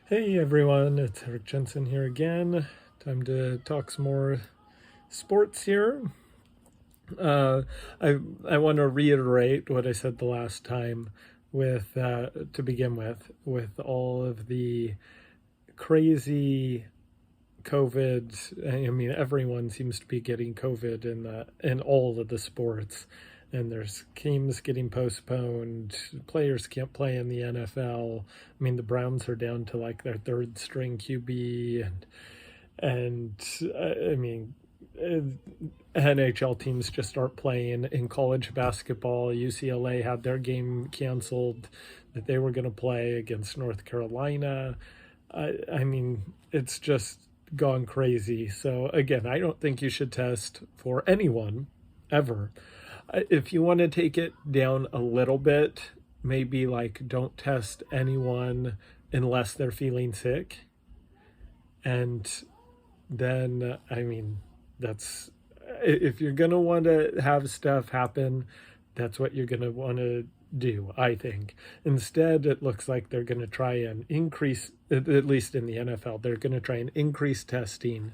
Hey everyone, it's Jensen here again. Time to talk some more sports here. Uh, I want to reiterate what I said the last time with to begin with all of the crazy COVID. I mean, everyone seems to be getting COVID in all of the sports, and there's games getting postponed. Players can't play in the NFL. I mean, the Browns are down to like their third string QB, and I mean, NHL teams just aren't playing in college basketball. UCLA had their game canceled that they were going to play against North Carolina. I mean, it's just gone crazy. So, again, I don't think you should test for anyone ever. If you want to take it down a little bit, maybe like don't test anyone unless they're feeling sick. And then, I mean, that's if you're going to want to have stuff happen, that's what you're going to want to do, I think. Instead, it looks like they're going to try and increase, at least in the NFL, they're going to try and increase testing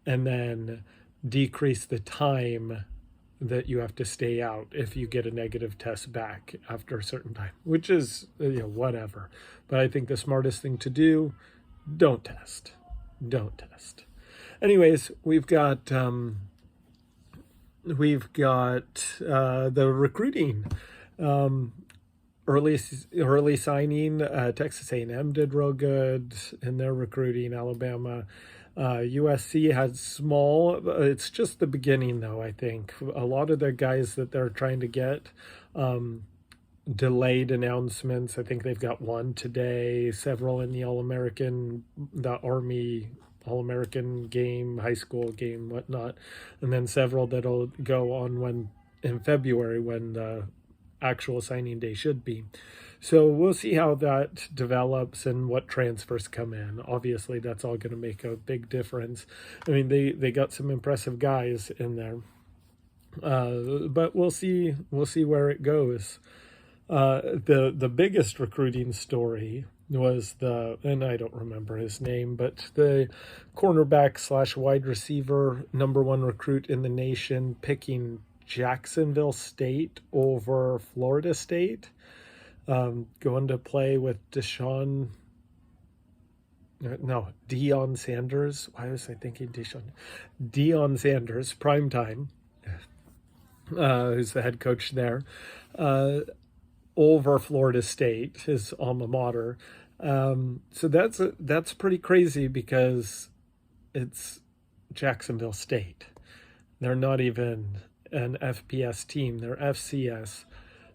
and then decrease the time that you have to stay out if you get a negative test back after a certain time, which is, whatever. But I think the smartest thing to do, don't test. Don't test. Anyways, we've got the recruiting. Um, early signing. Texas A&M did real good in their recruiting. Alabama, USC had small. It's just the beginning, though. I think a lot of the guys that they're trying to get. Delayed announcements. I think they've got one today, several in the the Army All-American game, high school game, whatnot, and then several that'll go on when in February when the actual signing day should be. So we'll see how that develops and what transfers come in. Obviously, that's all going to make a big difference. I mean, they got some impressive guys in there, but we'll see where it goes. The biggest recruiting story was and I don't remember his name, but the cornerback slash wide receiver number one recruit in the nation picking Jacksonville State over Florida State, going to play with Deion Sanders. Why was I thinking Deion Sanders, prime time, who's the head coach there. Over Florida State, his alma mater. So that's pretty crazy because it's Jacksonville State. They're not even an FPS team; they're FCS.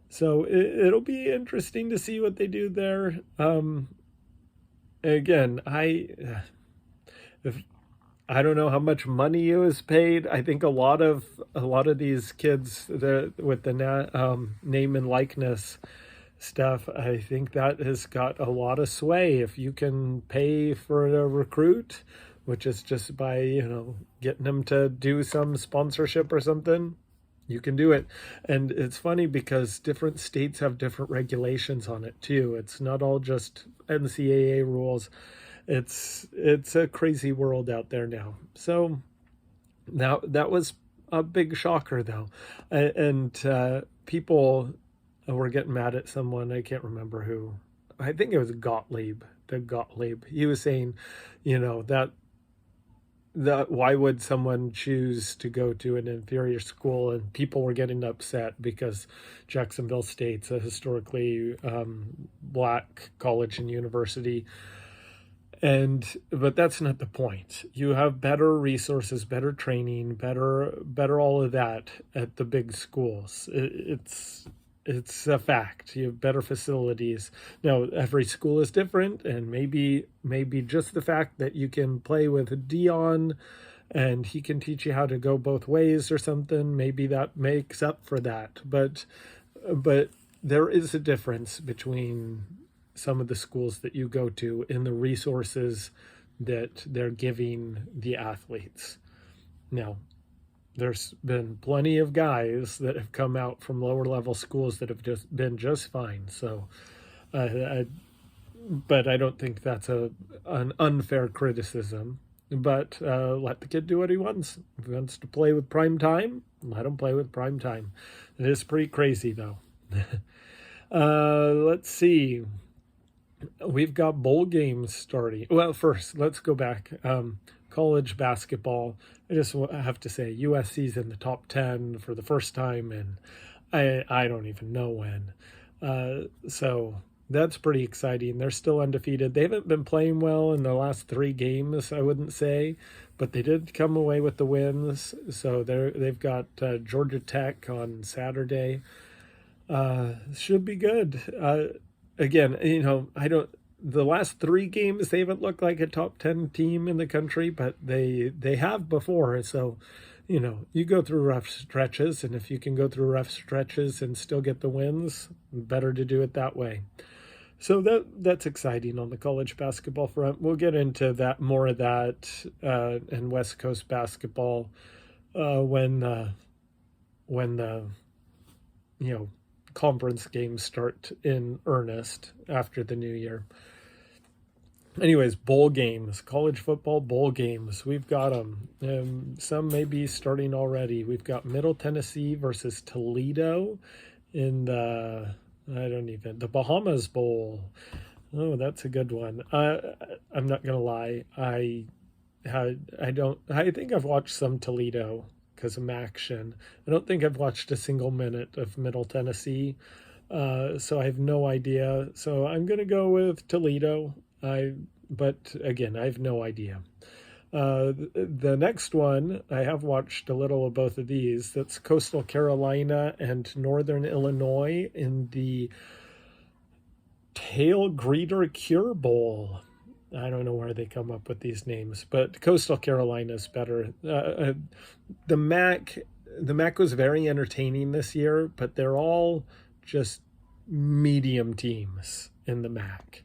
So it'll be interesting to see what they do there. Again, if I don't know how much money it was paid. I think a lot of these kids with the name and likeness stuff, I think that has got a lot of sway. If you can pay for a recruit, which is just by getting them to do some sponsorship or something, you can do it. And it's funny because different states have different regulations on it too. It's not all just NCAA rules. It's a crazy world out there now. So now that was a big shocker though, and people were getting mad at someone. I can't remember who. I think it was Gottlieb. He was saying, that why would someone choose to go to an inferior school, and people were getting upset because Jacksonville State's a historically black college and university. But that's not the point. You have better resources, better training, better all of that at the big schools. It's a fact. You have better facilities. Now, every school is different, and maybe just the fact that you can play with Dion and he can teach you how to go both ways or something, maybe that makes up for that. But there is a difference between some of the schools that you go to in the resources that they're giving the athletes. Now, there's been plenty of guys that have come out from lower level schools that have just been just fine. So but I don't think that's an unfair criticism. But let the kid do what he wants. If he wants to play with prime time, let him play with prime time. It is pretty crazy, though. Let's see. We've got bowl games starting. Well, first, let's go back. College basketball. I just have to say, USC's in the top 10 for the first time, and I don't even know when. So that's pretty exciting. They're still undefeated. They haven't been playing well in the last 3 games, I wouldn't say, but they did come away with the wins. So they've got Georgia Tech on Saturday. Should be good. Again, I don't. The last 3 games they haven't looked like a top 10 team in the country, but they have before. So, you go through rough stretches, and if you can go through rough stretches and still get the wins, better to do it that way. So that's exciting on the college basketball front. We'll get into that more of that and West Coast basketball when the conference games start in earnest after the new year. Anyways, bowl games, college football bowl games. We've got them. Some may be starting already. We've got Middle Tennessee versus Toledo in the Bahamas Bowl. Oh, that's a good one. I'm not gonna lie. I think I've watched some Toledo because of action. I don't think I've watched a single minute of Middle Tennessee, so I have no idea. So I'm gonna go with Toledo. But again, I have no idea. The next one, I have watched a little of both of these. That's Coastal Carolina and Northern Illinois in the Tail Greeter Cure Bowl. I don't know where they come up with these names, but Coastal Carolina is better. The MAC was very entertaining this year, but they're all just medium teams in the MAC.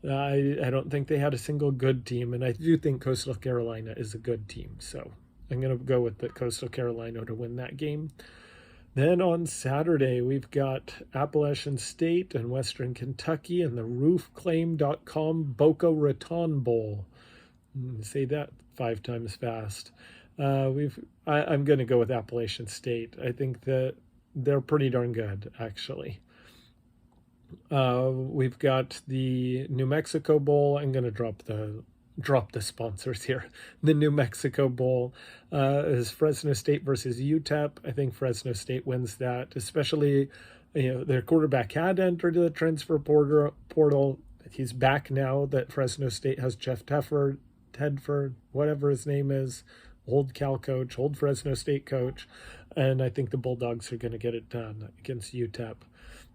I don't think they had a single good team, and I do think Coastal Carolina is a good team. So I'm going to go with the Coastal Carolina to win that game. Then on Saturday, we've got Appalachian State and Western Kentucky and the roofclaim.com Boca Raton Bowl. Say that 5 times fast. I'm going to go with Appalachian State. I think that they're pretty darn good, actually. We've got the New Mexico Bowl. I'm going to drop the sponsors here. The New Mexico Bowl is Fresno State versus UTEP. I think Fresno State wins that, especially their quarterback had entered the transfer portal. He's back now that Fresno State has Jeff Tedford, whatever his name is, old Cal coach, old Fresno State coach, and I think the Bulldogs are going to get it done against UTEP.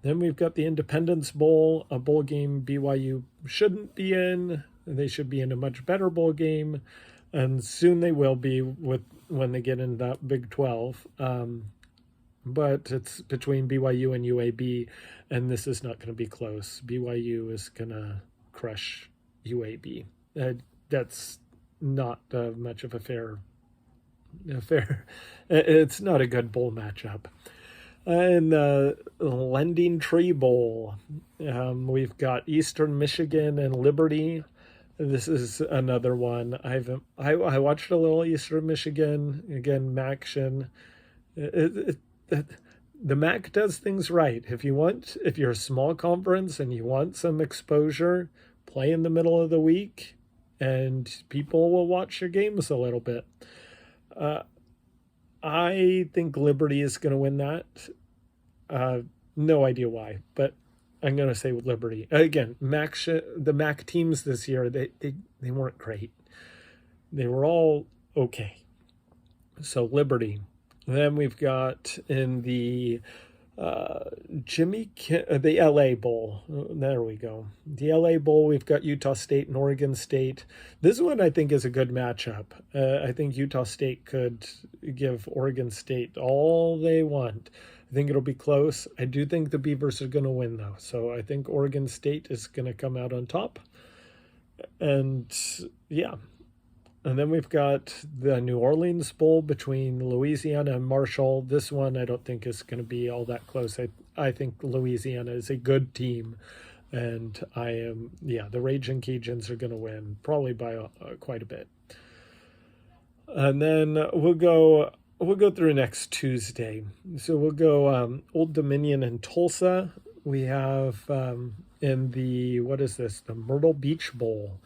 Then we've got the Independence Bowl, a bowl game BYU shouldn't be in. They should be in a much better bowl game, and soon they will be when they get in that Big 12. But it's between BYU and UAB, and this is not going to be close. BYU is going to crush UAB. That's not much of a fair. It's not a good bowl matchup. In the Lending Tree Bowl, we've got Eastern Michigan and Liberty. This is another one. I watched a little Eastern Michigan, again, Maction. The MAC does things right. If you're a small conference and you want some exposure, play in the middle of the week, and people will watch your games a little bit. I think Liberty is going to win that. No idea why, but I'm going to say with Liberty. Again, the MAC teams this year, they weren't great. They were all okay. So Liberty. Then we've got in the the LA Bowl. There we go. The LA Bowl, we've got Utah State and Oregon State. This one I think is a good matchup. I think Utah State could give Oregon State all they want. I think it'll be close. I do think the Beavers are going to win, though. So I think Oregon State is going to come out on top. And yeah. And then we've got the New Orleans Bowl between Louisiana and Marshall. This one I don't think is going to be all that close. I think Louisiana is a good team. And the Raging Cajuns are going to win, probably by quite a bit. And then we'll go through next Tuesday. So we'll go Old Dominion and Tulsa. We have in the, what is this, the Myrtle Beach Bowl.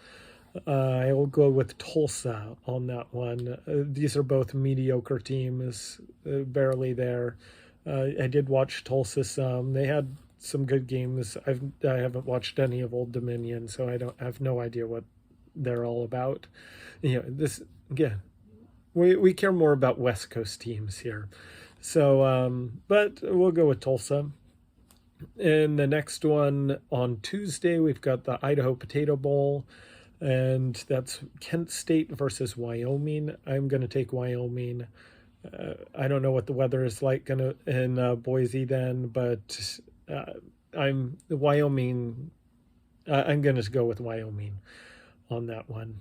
I will go with Tulsa on that one. These are both mediocre teams, barely there. I did watch Tulsa some. They had some good games. I haven't watched any of Old Dominion, so I have no idea what they're all about. This again, we care more about West Coast teams here. So, but we'll go with Tulsa. And the next one on Tuesday, we've got the Idaho Potato Bowl, and that's Kent State versus Wyoming. I'm going to take Wyoming. I don't know what the weather is like in Boise then, but I'm Wyoming. I'm going to go with Wyoming on that one.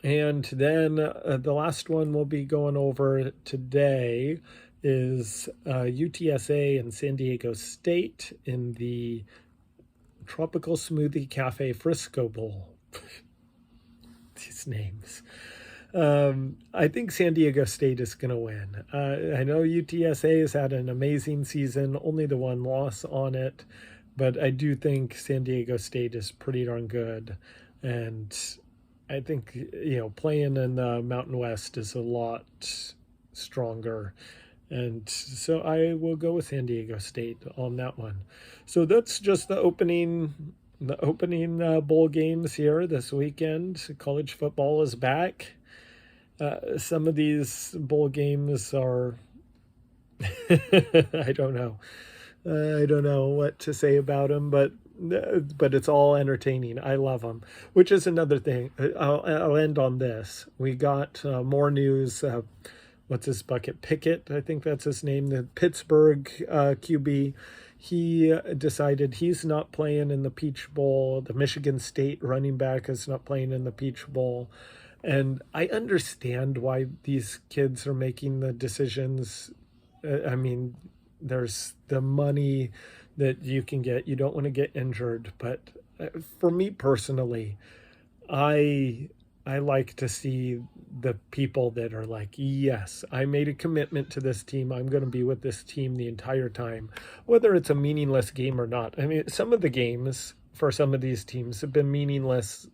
And then the last one we'll be going over today is UTSA and San Diego State in the Tropical Smoothie Cafe Frisco Bowl. These names. I think San Diego State is going to win. I know UTSA has had an amazing season, only the one loss on it, but I do think San Diego State is pretty darn good. And I think, playing in the Mountain West is a lot stronger. And so I will go with San Diego State on that one. So that's just the opening bowl games here this weekend. College football is back. Some of these bowl games are, I don't know. I don't know what to say about them, but it's all entertaining. I love them, which is another thing. I'll end on this. We got more news. What's his bucket? Pickett, I think that's his name, the Pittsburgh QB. He decided he's not playing in the Peach Bowl. The Michigan State running back is not playing in the Peach Bowl. And I understand why these kids are making the decisions. I mean, there's the money that you can get. You don't want to get injured. But for me personally, I like to see the people that are like, yes, I made a commitment to this team. I'm going to be with this team the entire time, whether it's a meaningless game or not. I mean, some of the games for some of these teams have been meaningless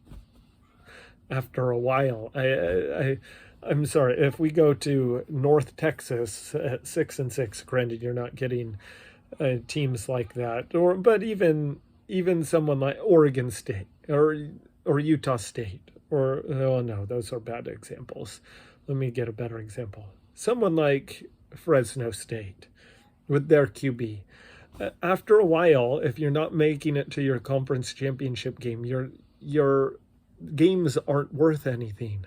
after a while. I'm sorry, if we go to North Texas at 6-6, granted you're not getting teams like that, but even someone like Oregon State or Utah State, or oh no, those are bad examples. Let me get a better example. Someone like Fresno State with their QB. After a while, if you're not making it to your conference championship game, your games aren't worth anything,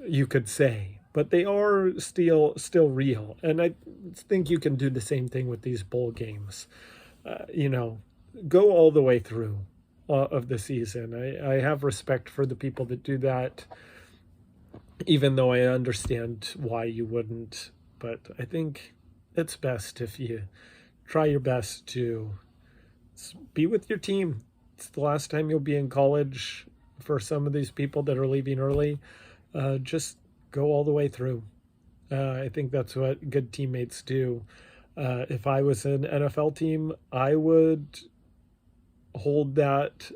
you could say, but they are still real. And I think you can do the same thing with these bowl games. Go all the way through of the season. I have respect for the people that do that, even though I understand why you wouldn't. But I think it's best if you try your best to be with your team. It's the last time you'll be in college for some of these people that are leaving early. Just go all the way through. I think that's what good teammates do. If I was an NFL team, I would hold that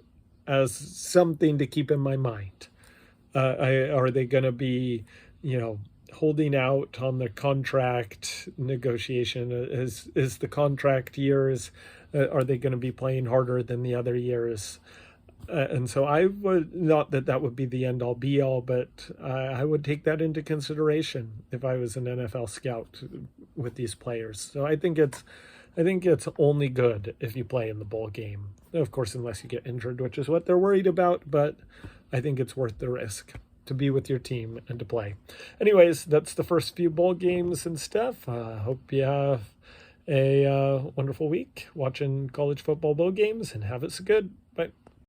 as something to keep in my mind. Are they going to be, holding out on the contract negotiation? Is the contract years, are they going to be playing harder than the other years? And so I would, not that would be the end all be all, but I would take that into consideration if I was an NFL scout with these players. So I think it's only good if you play in the bowl game. Of course, unless you get injured, which is what they're worried about, but I think it's worth the risk to be with your team and to play. Anyways, that's the first few bowl games and stuff. Hope you have a wonderful week watching college football bowl games, and have it so good. Bye.